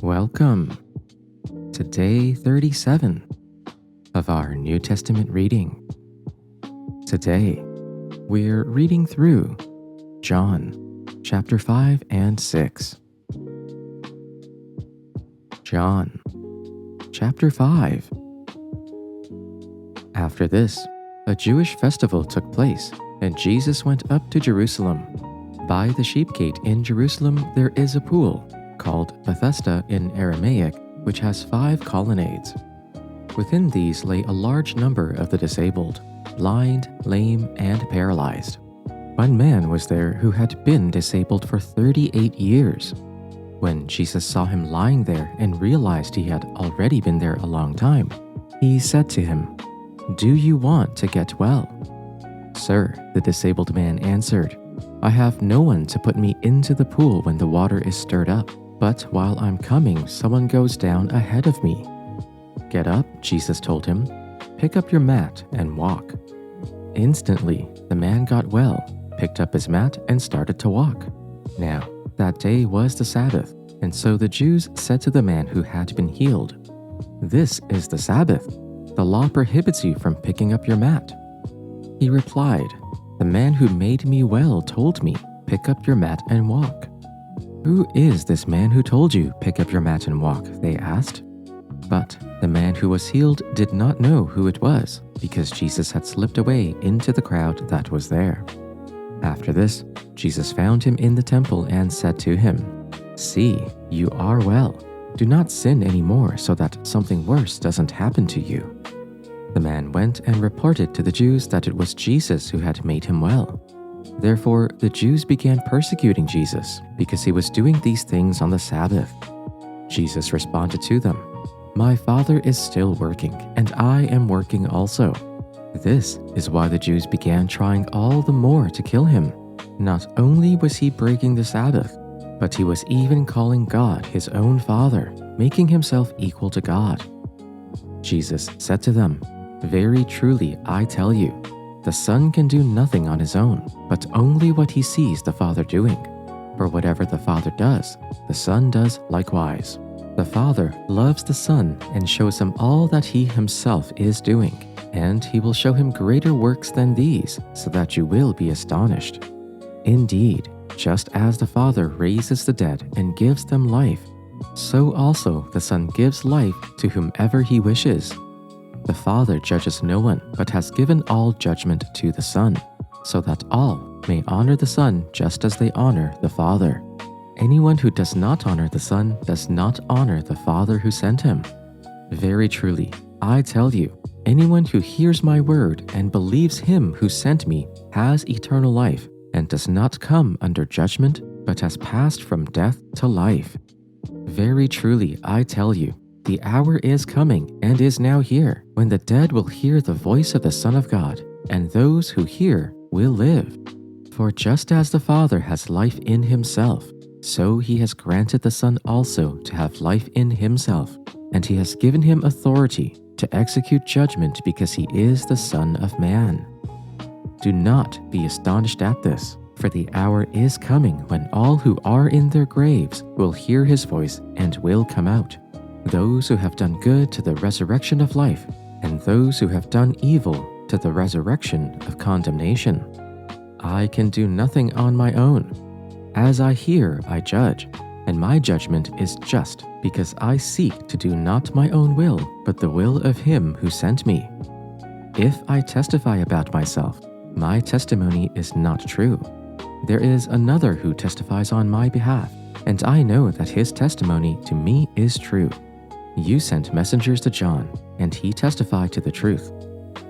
Welcome to day 37 of our New Testament reading. Today, we're reading through John chapter 5 and 6. John chapter 5. After this, a Jewish festival took place, and Jesus went up to Jerusalem. By the sheep gate in Jerusalem there is a pool, called Bethesda in Aramaic, which has 5 colonnades. Within these lay a large number of the disabled, blind, lame, and paralyzed. One man was there who had been disabled for 38 years. When Jesus saw him lying there and realized he had already been there a long time, he said to him, "Do you want to get well?" "Sir," the disabled man answered, "I have no one to put me into the pool when the water is stirred up. But while I'm coming, someone goes down ahead of me." "Get up," Jesus told him. "Pick up your mat and walk." Instantly, the man got well, picked up his mat, and started to walk. Now, that day was the Sabbath, and so the Jews said to the man who had been healed, "This is the Sabbath. The law prohibits you from picking up your mat." He replied, "The man who made me well told me, 'Pick up your mat and walk.'" "Who is this man who told you, 'Pick up your mat and walk'?" they asked. But the man who was healed did not know who it was, because Jesus had slipped away into the crowd that was there. After this, Jesus found him in the temple and said to him, "See, you are well. Do not sin anymore so that something worse doesn't happen to you." The man went and reported to the Jews that it was Jesus who had made him well. Therefore, the Jews began persecuting Jesus because he was doing these things on the Sabbath. Jesus responded to them, "My Father is still working, and I am working also." This is why the Jews began trying all the more to kill him. Not only was he breaking the Sabbath, but he was even calling God his own Father, making himself equal to God. Jesus said to them, "Very truly, I tell you, the Son can do nothing on his own, but only what he sees the Father doing. For whatever the Father does, the Son does likewise. The Father loves the Son and shows him all that he himself is doing, and he will show him greater works than these, so that you will be astonished. Indeed, just as the Father raises the dead and gives them life, so also the Son gives life to whomever he wishes. The Father judges no one, but has given all judgment to the Son, so that all may honor the Son just as they honor the Father. Anyone who does not honor the Son does not honor the Father who sent him. Very truly, I tell you, anyone who hears my word and believes him who sent me has eternal life and does not come under judgment, but has passed from death to life. Very truly, I tell you, the hour is coming and is now here, when the dead will hear the voice of the Son of God, and those who hear will live. For just as the Father has life in himself, so he has granted the Son also to have life in himself, and he has given him authority to execute judgment because he is the Son of Man. Do not be astonished at this, for the hour is coming when all who are in their graves will hear his voice and will come out. Those who have done good to the resurrection of life, and those who have done evil to the resurrection of condemnation. I can do nothing on my own. As I hear, I judge, and my judgment is just, because I seek to do not my own will, but the will of him who sent me. If I testify about myself, my testimony is not true. There is another who testifies on my behalf, and I know that his testimony to me is true. You sent messengers to John, and he testified to the truth.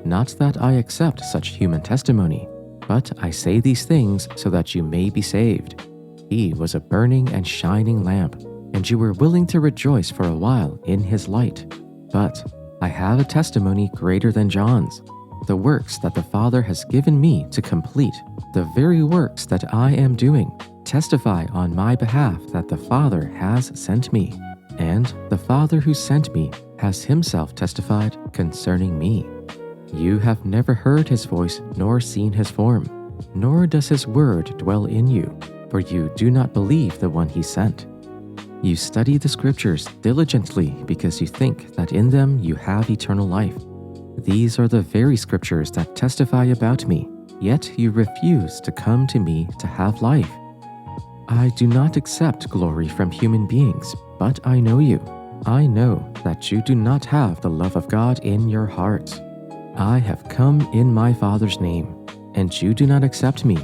Not that I accept such human testimony, but I say these things so that you may be saved. He was a burning and shining lamp, and you were willing to rejoice for a while in his light. But I have a testimony greater than John's, the works that the Father has given me to complete, the very works that I am doing, testify on my behalf that the Father has sent me. And the Father who sent me has himself testified concerning me. You have never heard his voice nor seen his form, nor does his word dwell in you, for you do not believe the one he sent. You study the scriptures diligently because you think that in them you have eternal life. These are the very scriptures that testify about me, yet you refuse to come to me to have life. I do not accept glory from human beings, but I know you. I know that you do not have the love of God in your hearts. I have come in my Father's name, and you do not accept me.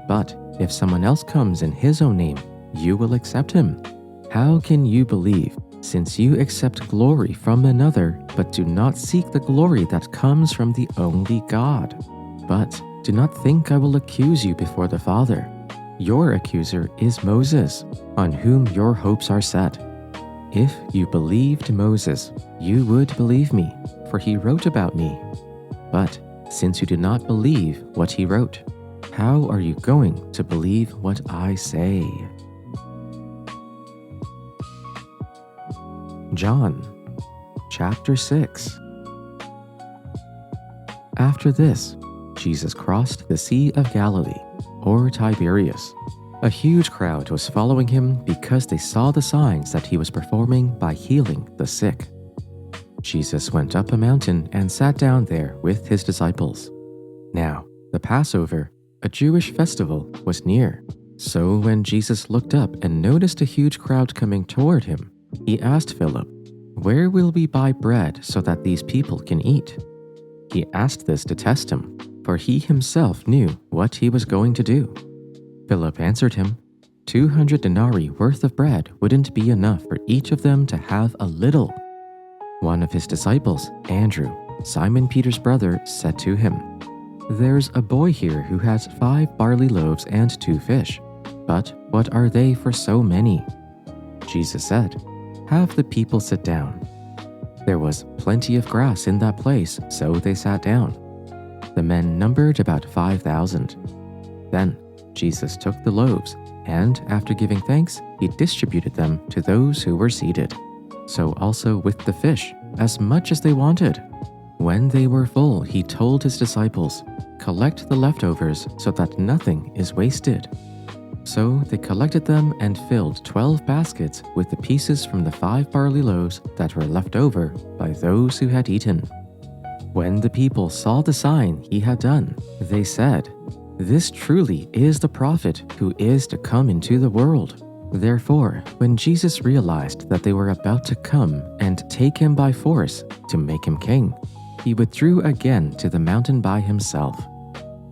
But if someone else comes in his own name, you will accept him. How can you believe, since you accept glory from another, but do not seek the glory that comes from the only God? But do not think I will accuse you before the Father. Your accuser is Moses, on whom your hopes are set. If you believed Moses, you would believe me, for he wrote about me. But since you do not believe what he wrote, how are you going to believe what I say? John, chapter 6. After this, Jesus crossed the Sea of Galilee, or Tiberias. A huge crowd was following him because they saw the signs that he was performing by healing the sick. Jesus went up a mountain and sat down there with his disciples. Now, the Passover, a Jewish festival, was near. So when Jesus looked up and noticed a huge crowd coming toward him, he asked Philip, "Where will we buy bread so that these people can eat?" He asked this to test him, for he himself knew what he was going to do. Philip answered him, 200 denarii worth of bread wouldn't be enough for each of them to have a little. One of his disciples, Andrew, Simon Peter's brother, said to him, "There's a boy here who has 5 barley loaves and 2 fish, but what are they for so many?" Jesus said, "Have the people sit down." There was plenty of grass in that place, so they sat down. The men numbered about 5,000. Then Jesus took the loaves, and after giving thanks, he distributed them to those who were seated. So also with the fish, as much as they wanted. When they were full, he told his disciples, "Collect the leftovers so that nothing is wasted." So they collected them and filled 12 baskets with the pieces from the 5 barley loaves that were left over by those who had eaten. When the people saw the sign he had done, they said, "This truly is the prophet who is to come into the world." Therefore, when Jesus realized that they were about to come and take him by force to make him king, he withdrew again to the mountain by himself.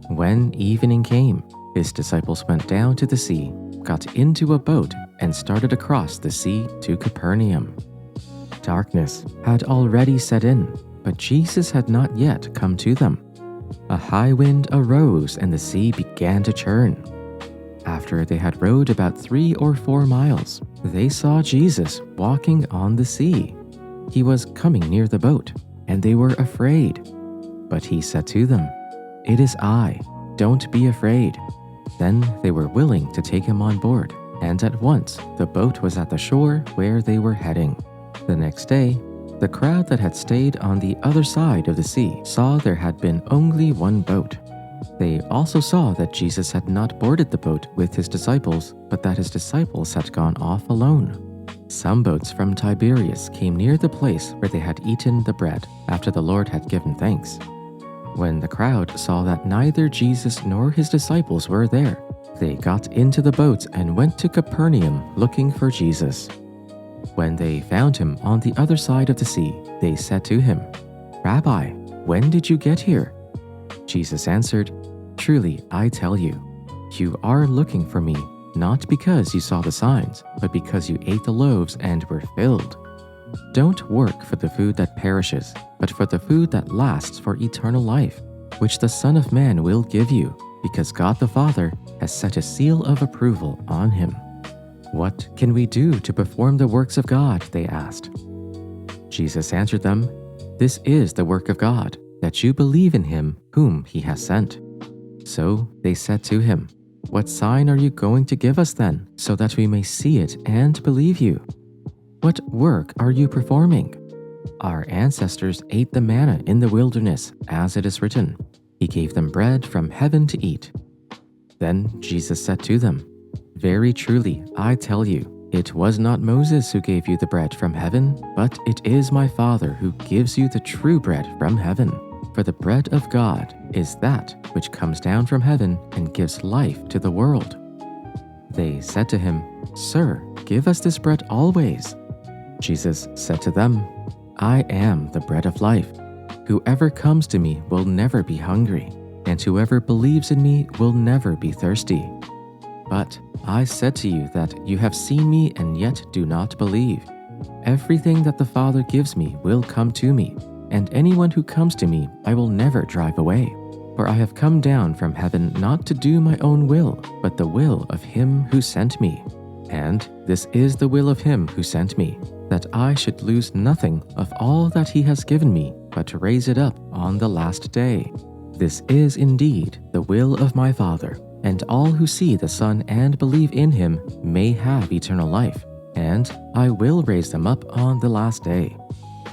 When evening came, his disciples went down to the sea, got into a boat, and started across the sea to Capernaum. Darkness had already set in, but Jesus had not yet come to them. A high wind arose and the sea began to churn. After they had rowed about 3 or 4 miles, they saw Jesus walking on the sea. He was coming near the boat, and they were afraid. But he said to them, "It is I, don't be afraid." Then they were willing to take him on board, and at once the boat was at the shore where they were heading. The next day, the crowd that had stayed on the other side of the sea saw there had been only one boat. They also saw that Jesus had not boarded the boat with his disciples, but that his disciples had gone off alone. Some boats from Tiberias came near the place where they had eaten the bread after the Lord had given thanks. When the crowd saw that neither Jesus nor his disciples were there, they got into the boats and went to Capernaum looking for Jesus. When they found him on the other side of the sea, they said to him, "Rabbi, when did you get here?" Jesus answered, "Truly, I tell you, you are looking for me, not because you saw the signs, but because you ate the loaves and were filled. Don't work for the food that perishes, but for the food that lasts for eternal life, which the Son of Man will give you, because God the Father has set a seal of approval on him." "What can we do to perform the works of God?" they asked. Jesus answered them, "This is the work of God, that you believe in him whom he has sent." So they said to him, "What sign are you going to give us then, so that we may see it and believe you? What work are you performing? Our ancestors ate the manna in the wilderness, as it is written, 'He gave them bread from heaven to eat.'" Then Jesus said to them, "Very truly, I tell you, It was not Moses who gave you the bread from heaven, but it is my Father who gives you the true bread from heaven. For the bread of God is that which comes down from heaven and gives life to the world." They said to him, "Sir, give us this bread always." Jesus said to them, "I am the bread of life. Whoever comes to me will never be hungry, and whoever believes in me will never be thirsty. But I said to you that you have seen me and yet do not believe. Everything that the Father gives me will come to me, and anyone who comes to me I will never drive away. For I have come down from heaven not to do my own will, but the will of him who sent me. And this is the will of him who sent me, that I should lose nothing of all that he has given me, but to raise it up on the last day. This is indeed the will of my Father, and all who see the Son and believe in him may have eternal life, and I will raise them up on the last day."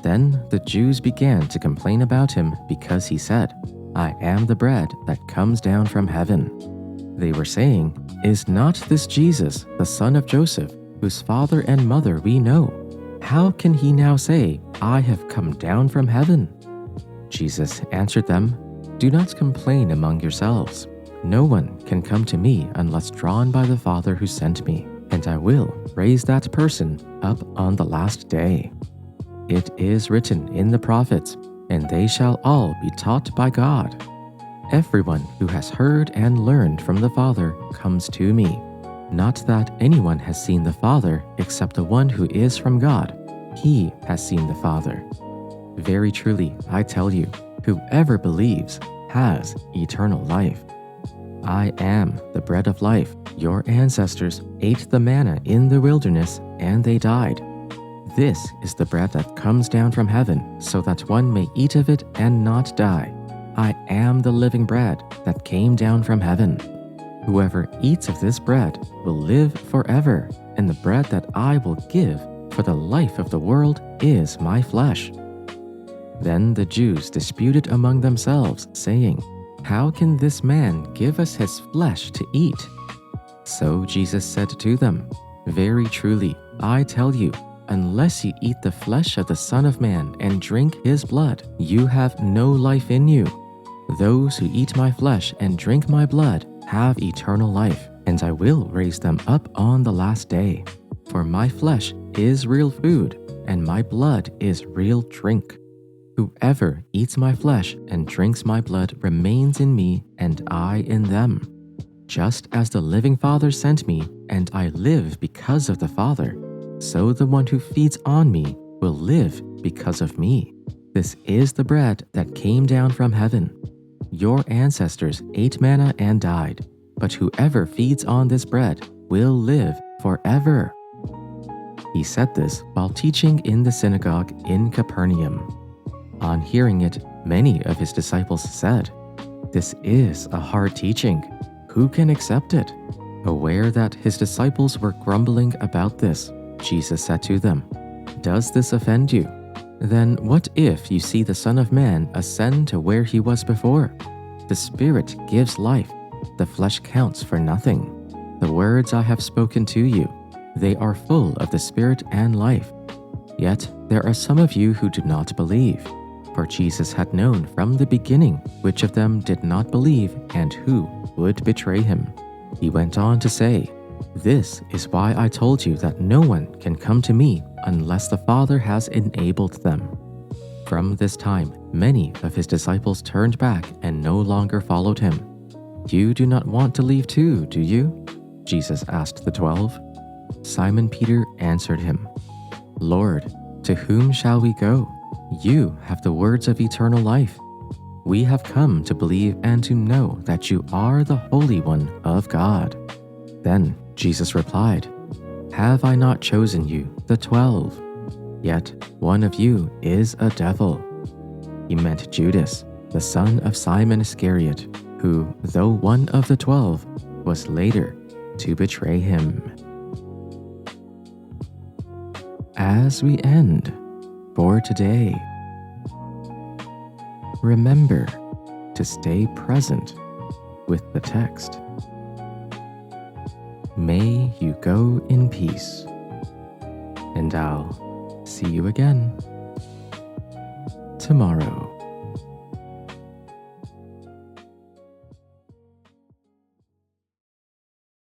Then the Jews began to complain about him because he said, "I am the bread that comes down from heaven." They were saying, "Is not this Jesus, the son of Joseph, whose father and mother we know? How can he now say, 'I have come down from heaven'?" Jesus answered them, "Do not complain among yourselves. No one can come to me unless drawn by the Father who sent me, and I will raise that person up on the last day. It is written in the prophets, and they shall all be taught by God. Everyone who has heard and learned from the Father comes to me. Not that anyone has seen the Father except the one who is from God. He has seen the Father. Very truly, I tell you, whoever believes has eternal life. I am the bread of life. Your ancestors ate the manna in the wilderness, and they died. This is the bread that comes down from heaven, so that one may eat of it and not die. I am the living bread that came down from heaven. Whoever eats of this bread will live forever, and the bread that I will give for the life of the world is my flesh." Then the Jews disputed among themselves, saying, "How can this man give us his flesh to eat?" So Jesus said to them, "Very truly, I tell you, unless you eat the flesh of the Son of Man and drink his blood, you have no life in you. Those who eat my flesh and drink my blood have eternal life, and I will raise them up on the last day. For my flesh is real food, and my blood is real drink. Whoever eats my flesh and drinks my blood remains in me, and I in them. Just as the living Father sent me, and I live because of the Father, so the one who feeds on me will live because of me. This is the bread that came down from heaven. Your ancestors ate manna and died, but whoever feeds on this bread will live forever." He said this while teaching in the synagogue in Capernaum. On hearing it, many of his disciples said, "This is a hard teaching. Who can accept it?" Aware that his disciples were grumbling about this, Jesus said to them, "Does this offend you? Then what if you see the Son of Man ascend to where he was before? The Spirit gives life. The flesh counts for nothing. The words I have spoken to you, they are full of the Spirit and life. Yet there are some of you who do not believe." For Jesus had known from the beginning which of them did not believe and who would betray him. He went on to say, "This is why I told you that no one can come to me unless the Father has enabled them." From this time, many of his disciples turned back and no longer followed him. "You do not want to leave too, do you?" Jesus asked the 12. Simon Peter answered him, "Lord, to whom shall we go? You have the words of eternal life. We have come to believe and to know that you are the Holy One of God." Then Jesus replied, "Have I not chosen you, the 12? Yet one of you is a devil." He meant Judas, the son of Simon Iscariot, who, though one of the 12, was later to betray him. As we end for today, remember to stay present with the text. May you go in peace. and I'll see you again tomorrow.